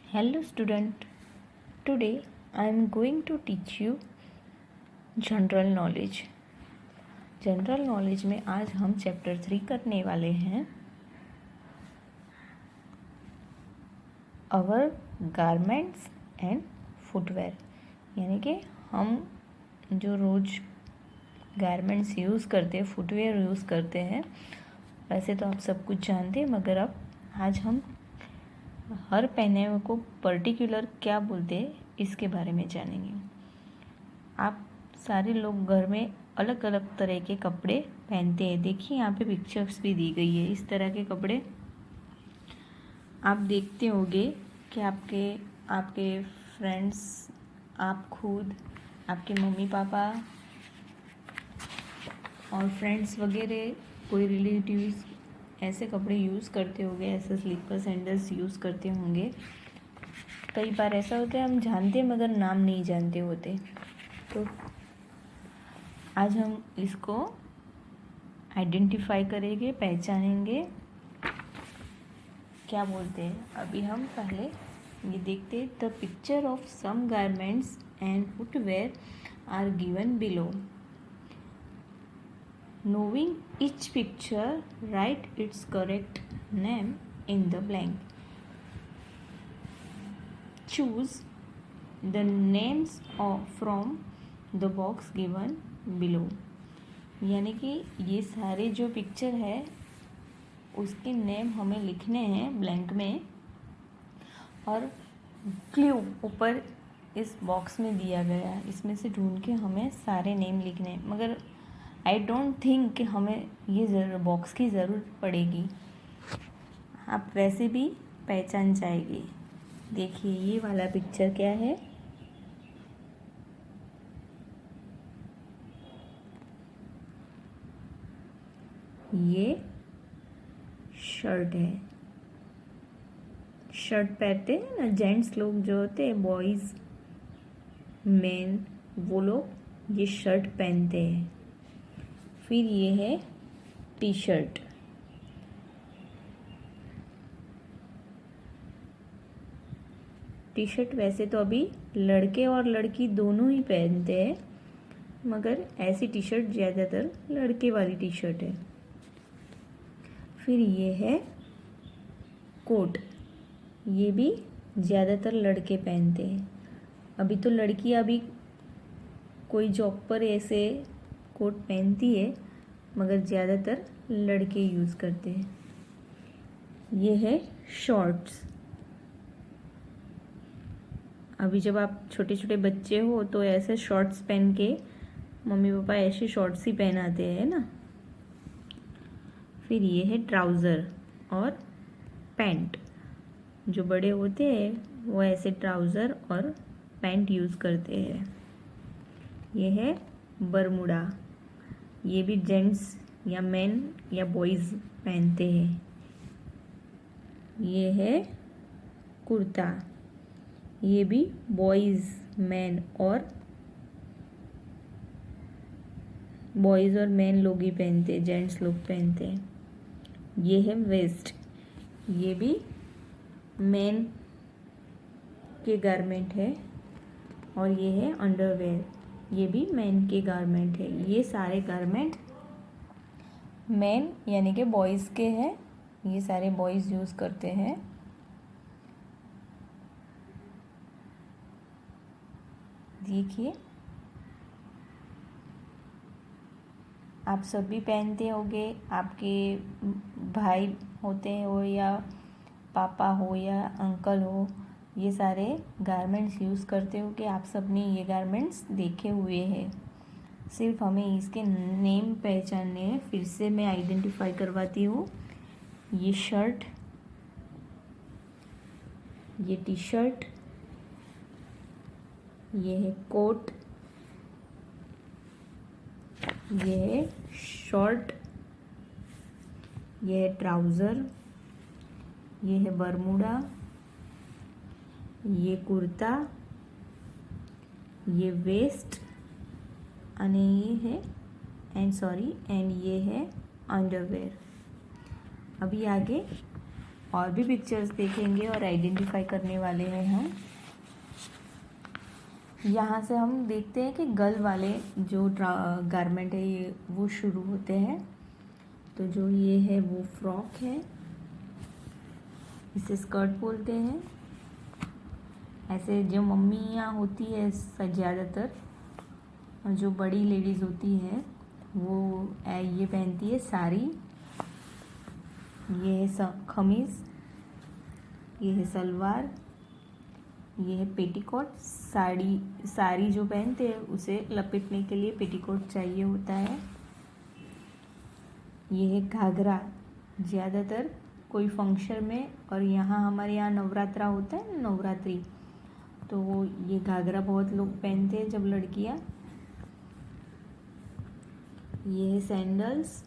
Hello student, today I am going to teach you general knowledge. General knowledge में आज हम chapter 3 करने वाले हैं अवर गारमेंट्स एंड फुटवेयर, यानी कि हम जो रोज़ गारमेंट्स यूज़ करते हैं, फुटवेयर यूज़ करते हैं। वैसे तो आप सब कुछ जानते हैं, मगर अब आज हम हर पहनावे को पर्टिकुलर क्या बोलते हैं इसके बारे में जानेंगे। आप सारे लोग घर में अलग अलग तरह के कपड़े पहनते हैं। देखिए यहाँ पे पिक्चर्स भी दी गई है। इस तरह के कपड़े आप देखते होंगे कि आपके आपके फ्रेंड्स, आप खुद, आपके मम्मी पापा और फ्रेंड्स वगैरह, कोई रिलेटिव्स ऐसे कपड़े यूज़ करते होंगे, ऐसे स्लीपर सैंडल्स यूज़ करते होंगे। कई बार ऐसा होता है हम जानते मगर नाम नहीं जानते होते। तो आज हम इसको आइडेंटिफाई करेंगे, पहचानेंगे, क्या बोलते हैं। अभी हम पहले ये देखते हैं। The picture of some garments and footwear are given below. Knowing each picture, write its correct name in the blank. Choose the names from the box given below. यानी कि ये सारे जो पिक्चर है उसके नेम हमें लिखने हैं ब्लैंक में, और क्लू ऊपर इस बॉक्स में दिया गया है, इसमें से ढूंढ के हमें सारे नेम लिखने हैं। मगर आई डोंट थिंक कि हमें ये बॉक्स की ज़रूरत पड़ेगी, आप वैसे भी पहचान जाएगी। देखिए ये वाला पिक्चर क्या है। ये शर्ट है। शर्ट पहनते हैं ना जेंट्स लोग, जो होते हैं बॉयज़, मैन, वो लोग ये शर्ट पहनते हैं। फिर ये है टी शर्ट। टी शर्ट वैसे तो अभी लड़के और लड़की दोनों ही पहनते हैं, मगर ऐसी टी शर्ट ज़्यादातर लड़के वाली टी शर्ट है। फिर ये है कोट। ये भी ज़्यादातर लड़के पहनते हैं। अभी तो लड़कियां भी कोई जॉब पर ऐसे कोट पहनती है, मगर ज़्यादातर लड़के यूज़ करते हैं। ये है शॉर्ट्स। अभी जब आप छोटे छोटे बच्चे हो तो ऐसे शॉर्ट्स पहन के मम्मी पापा ऐसे शॉर्ट्स ही पहनाते हैं ना। फिर ये है ट्राउज़र और पैंट। जो बड़े होते हैं वो ऐसे ट्राउज़र और पैंट यूज़ करते हैं। ये है बरमूडा। ये भी जेंट्स या मेन या बॉयज़ पहनते हैं। ये है कुर्ता। ये भी बॉयज़, मैन और बॉयज़ और मैन लोग ही पहनते हैं, जेंट्स लोग पहनते हैं। ये है वेस्ट। ये भी मैन के गारमेंट है। और ये है अंडरवेयर। ये भी मैन के गारमेंट है। ये सारे गारमेंट मैन यानी कि बॉयज़ के हैं। ये सारे बॉयज़ यूज़ करते हैं। देखिए आप सब भी पहनते होंगे। आपके भाई होते हो या पापा हो या अंकल हो, ये सारे गारमेंट्स यूज़ करते हो कि आप सब ने ये गारमेंट्स देखे हुए हैं। सिर्फ हमें इसके नेम पहचानने हैं। फिर से मैं आइडेंटिफाई करवाती हूँ। ये शर्ट, ये टी शर्ट, ये है कोट, ये है शॉर्ट, ये है ट्राउज़र, ये है बरमूडा, ये कुर्ता, ये वेस्ट, और ये है एंड ये है अंडरवेयर। अभी आगे और भी पिक्चर्स देखेंगे और आइडेंटिफाई करने वाले हैं हम। यहाँ से हम देखते हैं कि गर्ल वाले जो गारमेंट है ये वो शुरू होते हैं। तो जो ये है वो फ्रॉक है, इसे स्कर्ट बोलते हैं। ऐसे जो मम्मियाँ होती है ज़्यादातर, जो बड़ी लेडीज़ होती है वो ये पहनती है साड़ी, ये है खमीज़, ये है सलवार, ये है पेटीकोट। साड़ी जो पहनते हैं उसे लपेटने के लिए पेटीकोट चाहिए होता है। ये है घाघरा, ज़्यादातर कोई फंक्शन में, और यहाँ हमारे यहाँ नवरात्रा होता है, नवरात्रि, तो वो ये घाघरा बहुत लोग पहनते हैं जब लड़कियाँ। ये है सैंडल्स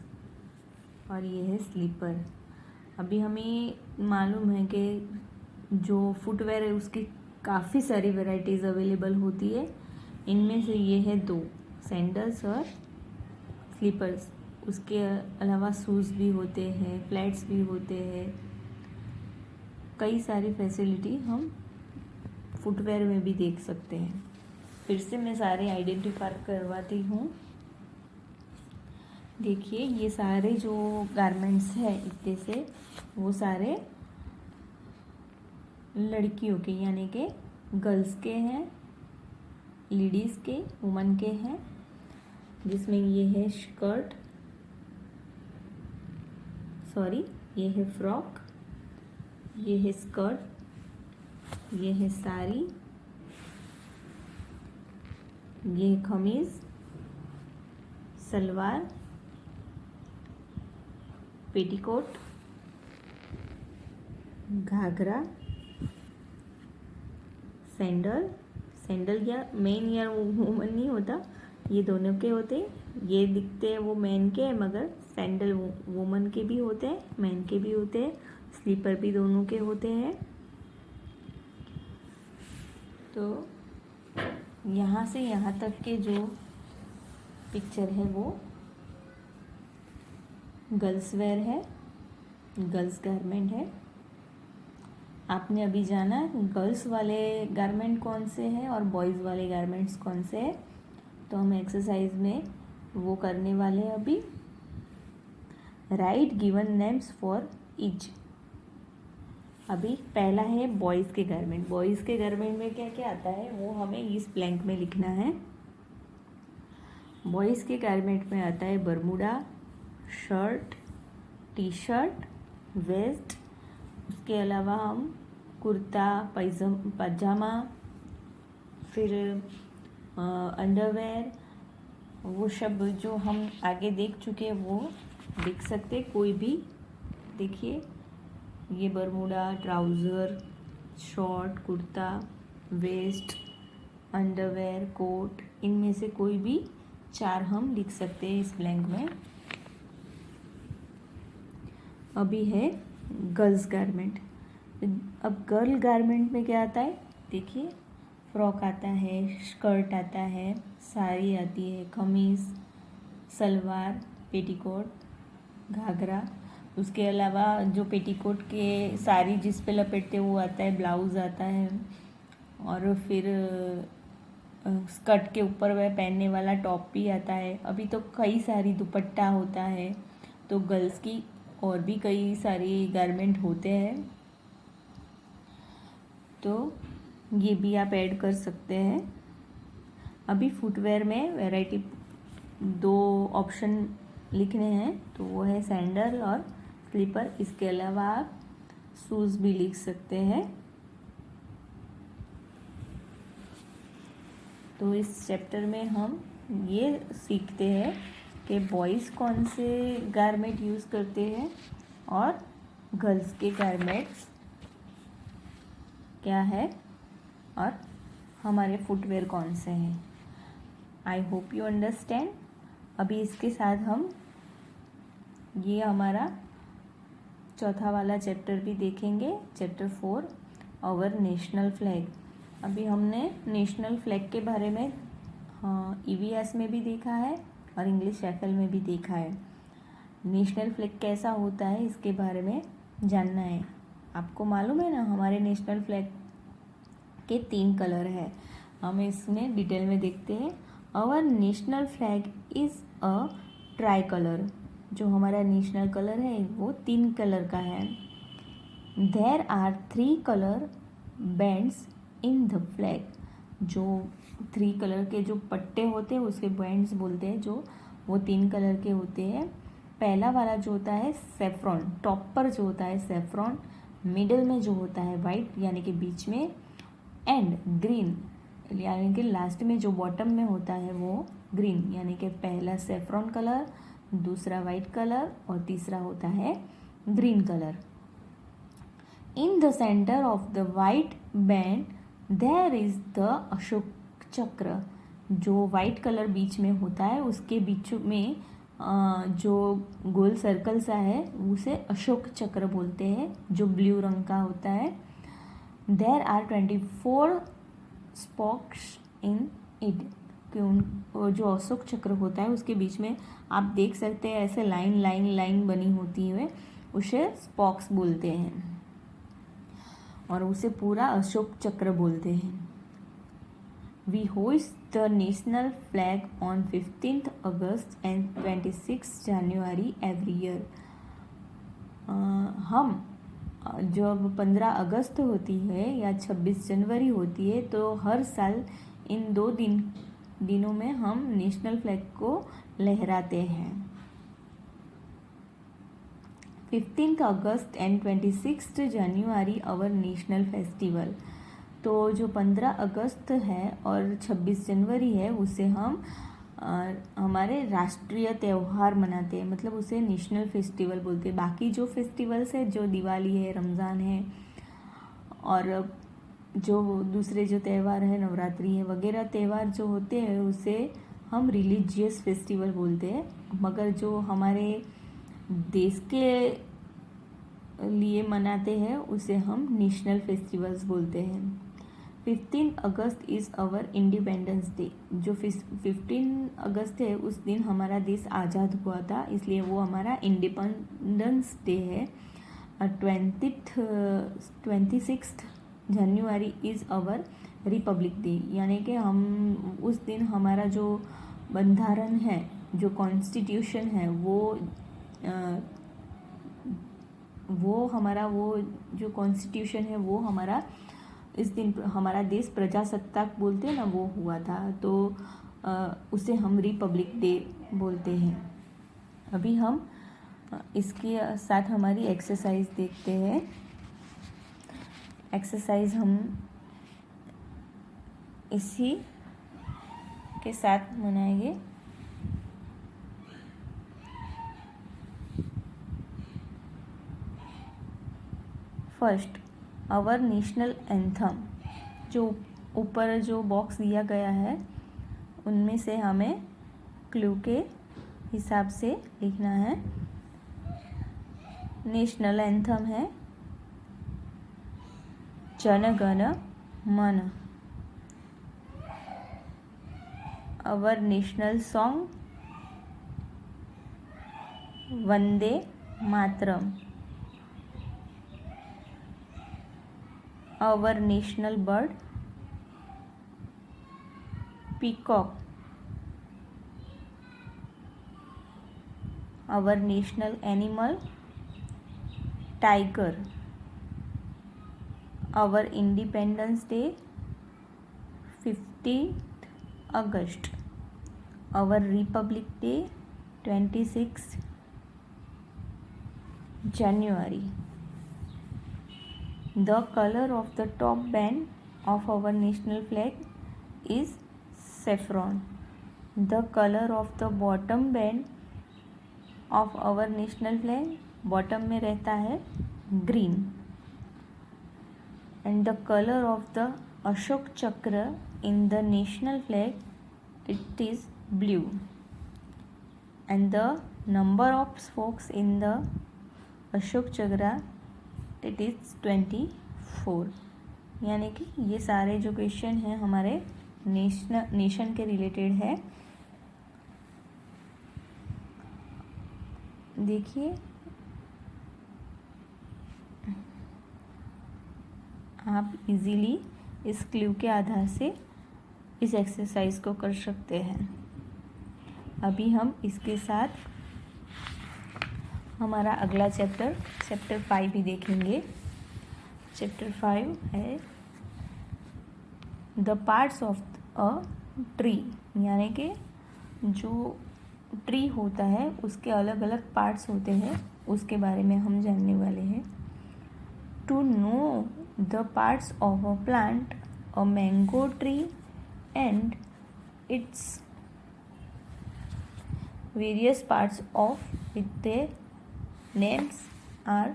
और ये है स्लीपर। अभी हमें मालूम है कि जो फुटवेयर है उसकी काफ़ी सारी वैरायटीज़ अवेलेबल होती है। इनमें से ये है 2 सैंडल्स और स्लीपर्स। उसके अलावा शूज़ भी होते हैं, फ्लैट्स भी होते हैं, कई सारी फैसिलिटी हम फुटवेयर में भी देख सकते हैं। फिर से मैं सारे आइडेंटिफाई करवाती हूँ। देखिए ये सारे जो गारमेंट्स हैं इतने से, वो सारे लड़कियों के यानी कि गर्ल्स के हैं, लेडीज़ के, वुमन के हैं, जिसमें ये है स्कर्ट, सॉरी ये है फ्रॉक, ये है स्कर्ट, ये है साड़ी, ये है खमीज़, सलवार, पेटीकोट, घाघरा, सैंडल या मेन या वुमन नहीं होता, ये दोनों के होते। ये दिखते हैं वो मैन के, मगर सैंडल वुमन के भी होते हैं, मैन के भी होते हैं, स्लीपर भी दोनों के होते हैं। तो यहाँ से यहाँ तक के जो पिक्चर है वो गर्ल्स वेयर है, गर्ल्स गारमेंट है। आपने अभी जाना गर्ल्स वाले गारमेंट कौन से हैं और बॉयज़ वाले गारमेंट्स कौन से हैं, तो हम एक्सरसाइज में वो करने वाले हैं अभी। Right given names for each. अभी पहला है बॉयज़ के गारमेंट। बॉयज़ के गारमेंट में क्या क्या आता है वो हमें इस ब्लैंक में लिखना है। बॉयज़ के गारमेंट में आता है Bermuda, shirt, T shirt, vest. उसके अलावा हम कुर्ता, पजामा, फिर अंडरवेयर, वो सब जो हम आगे देख चुके हैं वो देख सकते कोई भी। देखिए ये Bermuda, trouser, short, kurta, vest, underwear, coat, इनमें से कोई भी 4 हम लिख सकते हैं इस ब्लैंक में। अभी है गर्ल्स गारमेंट। अब गर्ल गारमेंट में क्या आता है, देखिए फ्रॉक आता है, स्कर्ट आता है, साड़ी आती है, कमीज़, सलवार, पेटीकोट, घाघरा। उसके अलावा जो पेटीकोट के साड़ी जिस पे लपेटते हैं वो आता है, ब्लाउज़ आता है, और फिर स्कर्ट के ऊपर वह पहनने वाला टॉप भी आता है। अभी तो कई सारी दुपट्टा होता है, तो गर्ल्स की और भी कई सारी गारमेंट होते हैं, तो ये भी आप ऐड कर सकते हैं। अभी फुटवेयर में वैरायटी 2 ऑप्शन लिखने हैं, तो वो है सैंडल और स्लीपर। इसके अलावा आप शूज़ भी लिख सकते हैं। तो इस चैप्टर में हम ये सीखते हैं कि बॉयज़ कौन से गारमेंट यूज़ करते हैं और गर्ल्स के गारमेंट्स क्या है और हमारे फुटवेयर कौन से हैं। I hope you understand. अभी इसके साथ हम ये हमारा चौथा वाला चैप्टर भी देखेंगे, चैप्टर 4 आवर नेशनल फ्लैग। अभी हमने नेशनल फ्लैग के बारे में ईवीएस में भी देखा है और इंग्लिश एफएल में भी देखा है। नेशनल फ्लैग कैसा होता है इसके बारे में जानना है, आपको मालूम है ना हमारे नेशनल फ्लैग के 3 कलर है। हम इसमें डिटेल में देखते हैं। Our national flag is a tricolour. जो हमारा नेशनल कलर है वो 3 कलर का है। There are 3 colour bands in the flag. जो 3 कलर के जो पट्टे होते हैं उसके बैंड्स बोलते हैं, जो वो 3 कलर के होते हैं। पहला वाला जो होता है सेफ्रॉन, टॉप पर जो होता है सेफ्रॉन, मिडल में जो होता है वाइट यानी कि बीच में, एंड ग्रीन यानी कि लास्ट में जो बॉटम में होता है वो ग्रीन, यानी कि पहला सेफ्रॉन कलर, दूसरा वाइट कलर और तीसरा होता है green colour. In the centre of the white band there is the Ashok Chakra. जो वाइट कलर बीच में होता है उसके बीच में जो गोल सर्कल सा है उसे अशोक चक्र बोलते हैं, जो ब्लू रंग का होता है। There are 24 spokes in it. क्यों जो अशोक चक्र होता है उसके बीच में आप देख सकते हैं ऐसे लाइन लाइन लाइन बनी होती है, उसे स्पॉक्स बोलते हैं और उसे पूरा अशोक चक्र बोलते हैं। We hoist the national flag on 15th August and 26 January every year. हम जब 15 अगस्त होती है या 26 जनवरी होती है तो हर साल इन 2 दिनों में हम नेशनल फ्लैग को लहराते हैं। 15th August and 26 January our national festival. तो जो 15 अगस्त है और 26 जनवरी है उसे हम हमारे राष्ट्रीय त्यौहार मनाते हैं, मतलब उसे नेशनल फेस्टिवल बोलते हैं। बाकी जो फेस्टिवल्स है, जो दिवाली है, रमज़ान है और जो दूसरे जो त्यौहार है, नवरात्रि है वगैरह त्यौहार जो होते हैं उसे हम रिलीजियस फेस्टिवल बोलते हैं। मगर जो हमारे देश के लिए मनाते हैं उसे हम नेशनल फेस्टिवल्स बोलते हैं। 15 अगस्त इज़ आवर इंडिपेंडेंस डे। जो 15 अगस्त है उस दिन हमारा देश आज़ाद हुआ था, इसलिए वो हमारा इंडिपेंडेंस डे है। 26 January is our Republic Day, यानी कि हम उस दिन हमारा जो बंधारण है, जो कॉन्स्टिट्यूशन है वो हमारा वो जो कॉन्स्टिट्यूशन है वो हमारा इस दिन हमारा देश प्रजासत्ताक बोलते हैं ना, वो हुआ था, तो उसे हम रिपब्लिक डे बोलते हैं। अभी हम इसके साथ हमारी एक्सरसाइज देखते हैं। एक्सरसाइज हम इसी के साथ मनाएंगे। First, our national anthem. जो ऊपर जो बॉक्स दिया गया है उनमें से हमें क्लू के हिसाब से लिखना है। नेशनल एंथम है Jana Gana Mana. Our national song Vande Mataram. Our national bird peacock. Our national animal tiger. Our Independence Day 15th August. Our Republic Day 26th January. The color of the top band of our national flag is saffron. The color of the bottom band of our national flag, bottom में रहता है green. And the color of the Ashok Chakra in the national flag, it is blue. And the number of spokes in the Ashok Chakra, it is 24। यानी कि ये सारे जो question हैं हमारे नेशन के रिलेटेड है। देखिए आप इजीली इस क्लू के आधार से इस एक्सरसाइज को कर सकते हैं। अभी हम इसके साथ हमारा अगला चैप्टर 5 भी देखेंगे। चैप्टर 5 है the parts of a tree, यानी कि जो ट्री होता है उसके अलग अलग पार्ट्स होते हैं, उसके बारे में हम जानने वाले हैं। To know the parts of a plant, a mango tree and its various parts of with their names are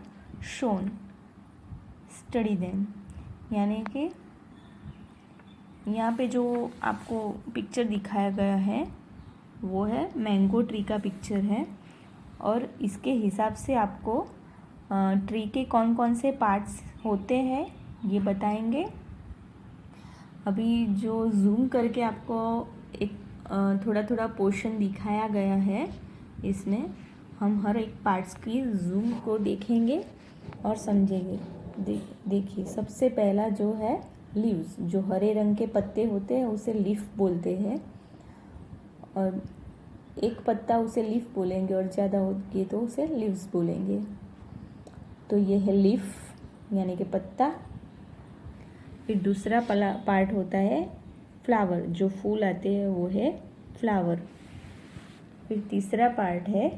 shown, study them. यानी कि यहाँ पे जो आपको पिक्चर दिखाया गया है वो है मैंगो ट्री का पिक्चर है, और इसके हिसाब से आपको ट्री के कौन कौन से पार्ट्स होते हैं ये बताएंगे। अभी जो जूम करके आपको एक थोड़ा थोड़ा पोर्शन दिखाया गया है, इसमें हम हर एक पार्ट्स की जूम को देखेंगे और समझेंगे। देखिए, सबसे पहला जो है लीव्स, जो हरे रंग के पत्ते होते हैं उसे लीफ बोलते हैं, और एक पत्ता उसे लीफ बोलेंगे और ज़्यादा होगी तो उसे लीव्स बोलेंगे। तो ये है लीफ यानी कि पत्ता। फिर दूसरा पार्ट होता है फ्लावर, जो फूल आते हैं वो है फ्लावर। फिर तीसरा पार्ट है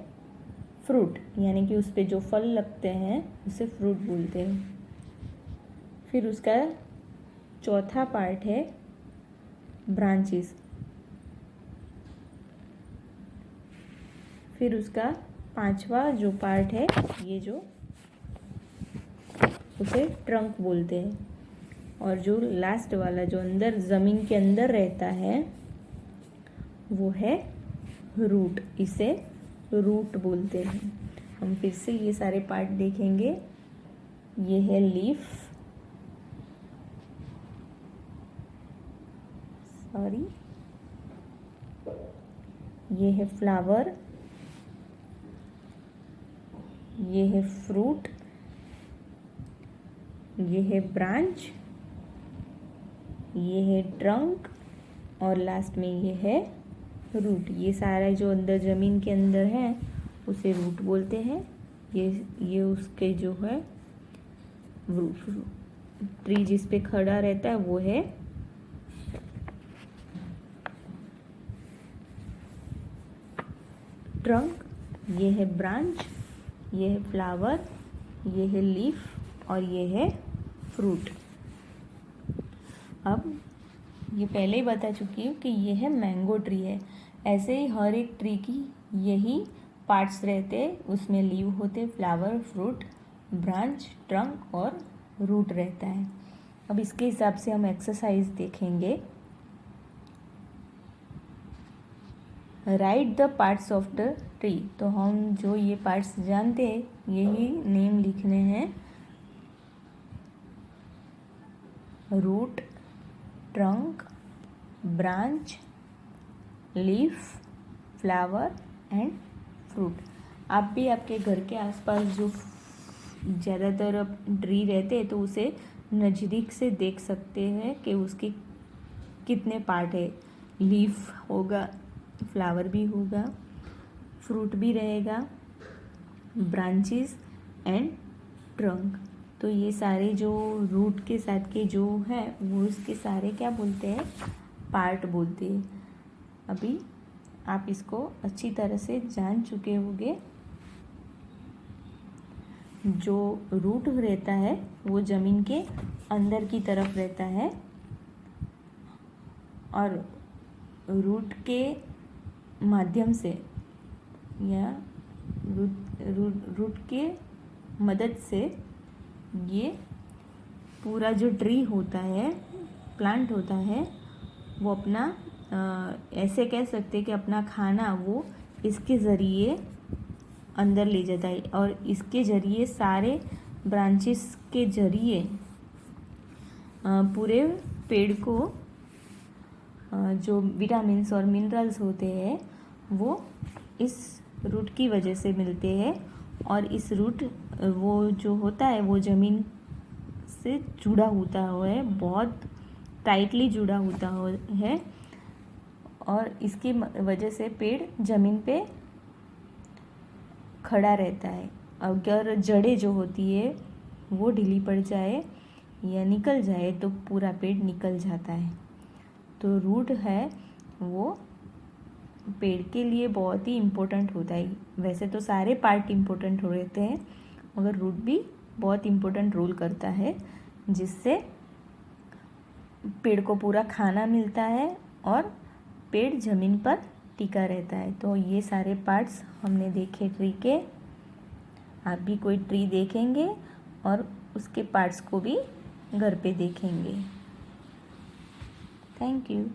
फ्रूट, यानी कि उस पे जो फल लगते हैं उसे फ्रूट बोलते हैं। फिर उसका चौथा पार्ट है ब्रांचेस। फिर उसका पांचवा जो पार्ट है ये जो उसे ट्रंक बोलते हैं, और जो लास्ट वाला जो अंदर ज़मीन के अंदर रहता है वो है रूट, इसे रूट बोलते हैं। हम फिर से ये सारे पार्ट देखेंगे। ये है लीफ, ये है फ्लावर, ये है फ्रूट, ये है ब्रांच, ये है ट्रंक, और लास्ट में ये है रूट। ये सारा जो अंदर ज़मीन के अंदर है उसे रूट बोलते हैं। ये उसके जो है ट्री जिस पे खड़ा रहता है वो है ट्रंक, ये है ब्रांच, ये है फ्लावर, ये है लीफ और ये है फ्रूट। अब ये पहले ही बता चुकी हूँ कि ये है मैंगो ट्री है। ऐसे ही हर एक ट्री की यही पार्ट्स रहते, उसमें लीव होते, फ्लावर, फ्रूट, ब्रांच, ट्रंक और रूट रहता है। अब इसके हिसाब से हम एक्सरसाइज देखेंगे। Right the parts of the tree, तो हम जो ये पार्ट्स जानते हैं यही नेम लिखने हैं। Root, trunk, branch, leaf, flower and fruit. आप भी आपके घर के आसपास जो ज़्यादातर ट्री रहते हैं तो उसे नज़दीक से देख सकते हैं कि उसके कितने पार्ट है। लीफ होगा, फ्लावर भी होगा, फ्रूट भी रहेगा, ब्रांचेस एंड ट्रंक। तो ये सारे जो रूट के साथ के जो है वो इसके सारे क्या बोलते हैं, पार्ट बोलते हैं। अभी आप इसको अच्छी तरह से जान चुके होंगे। जो रूट रहता है वो ज़मीन के अंदर की तरफ रहता है, और रूट के माध्यम से या रूट के मदद से ये पूरा जो ट्री होता है, प्लांट होता है, वो अपना ऐसे कह सकते हैं कि अपना खाना वो इसके ज़रिए अंदर ले जाता है, और इसके ज़रिए सारे ब्रांचेस के ज़रिए पूरे पेड़ को जो विटामिन्स और मिनरल्स होते हैं वो इस रूट की वजह से मिलते हैं। और इस रूट वो जो होता है वो ज़मीन से जुड़ा होता है, बहुत टाइटली जुड़ा होता है और इसकी वजह से पेड़ ज़मीन पे खड़ा रहता है। अगर जड़ें जो होती है वो ढीली पड़ जाए या निकल जाए तो पूरा पेड़ निकल जाता है। तो रूट है वो पेड़ के लिए बहुत ही इम्पोर्टेंट होता है। वैसे तो सारे पार्ट इम्पोर्टेंट हो रहते हैं, मगर रूट भी बहुत इम्पोर्टेंट रोल करता है, जिससे पेड़ को पूरा खाना मिलता है और पेड़ ज़मीन पर टिका रहता है। तो ये सारे पार्ट्स हमने देखे ट्री के। आप भी कोई ट्री देखेंगे और उसके पार्ट्स को भी घर पे देखेंगे। Thank you.